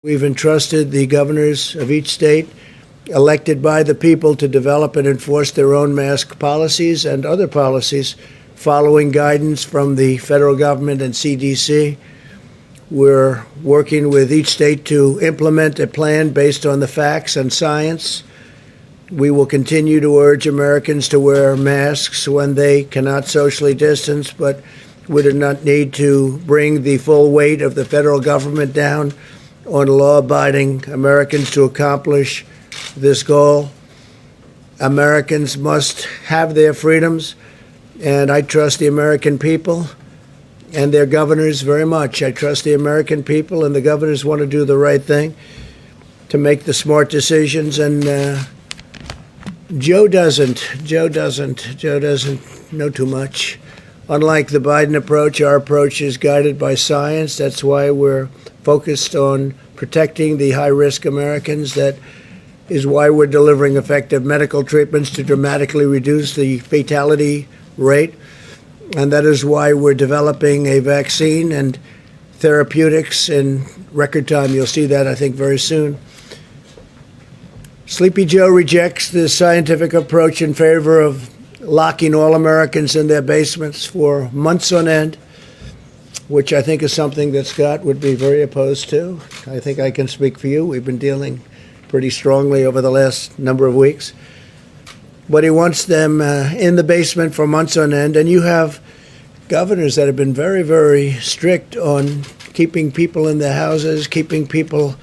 We've entrusted the governors of each state, elected by the people, to develop and enforce their own mask policies and other policies following guidance from the federal government and CDC. We're working with each state to implement a plan based on the facts and science. We will continue to urge Americans to wear masks when they cannot socially distance, but we do not need to bring the full weight of the federal government down on law-abiding Americans to accomplish this goal. Americans must have their freedoms, and I trust the American people and their governors very much. I trust the American people, and the governors want to do the right thing, to make the smart decisions, and Joe doesn't know too much. Unlike the Biden approach, our approach is guided by science. That's why we're focused on protecting the high-risk Americans. That is why we're delivering effective medical treatments to dramatically reduce the fatality rate. And that is why we're developing a vaccine and therapeutics in record time. You'll see that, I think, very soon. Sleepy Joe rejects the scientific approach in favor of locking all Americans in their basements for months on end, which I think is something that Scott would be very opposed to. I think I can speak for you. We've been dealing pretty strongly over the last number of weeks. But he wants them in the basement for months on end. And you have governors that have been very, very strict on keeping people in their houses, keeping people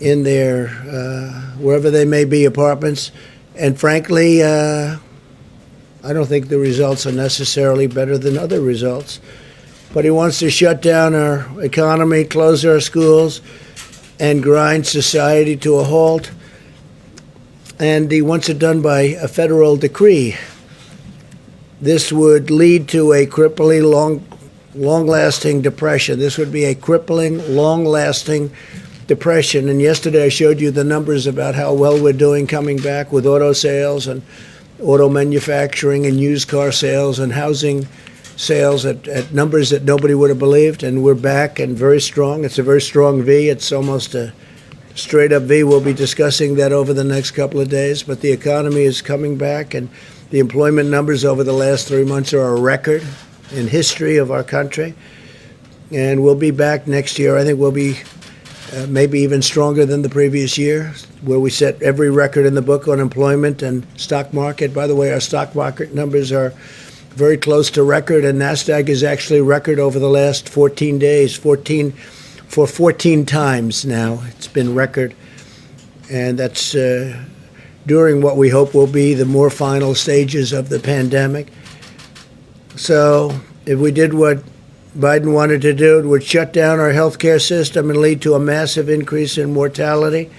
in their, wherever they may be, apartments. And frankly, I don't think the results are necessarily better than other results. But he wants to shut down our economy, close our schools, and grind society to a halt. And he wants it done by a federal decree. This would lead to a crippling, long-lasting depression. This would be a crippling, long-lasting depression. And yesterday I showed you the numbers about how well we're doing coming back with auto sales and auto manufacturing and used car sales and housing sales at numbers that nobody would have believed. And we're back and very strong. It's a very strong V. It's almost a straight-up V. We'll be discussing that over the next couple of days. But the economy is coming back, and the employment numbers over the last 3 months are a record in history of our country. And we'll be back next year. I think we'll be maybe even stronger than the previous year, where we set every record in the book on employment and stock market. By the way, our stock market numbers are very close to record, and NASDAQ is actually record over the last 14 days, 14 times now. It's been record, and that's during what we hope will be the more final stages of the pandemic. So if we did what Biden wanted to do, it would shut down our healthcare system and lead to a massive increase in mortality,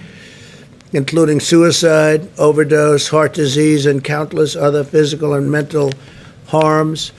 including suicide, overdose, heart disease, and countless other physical and mental harms.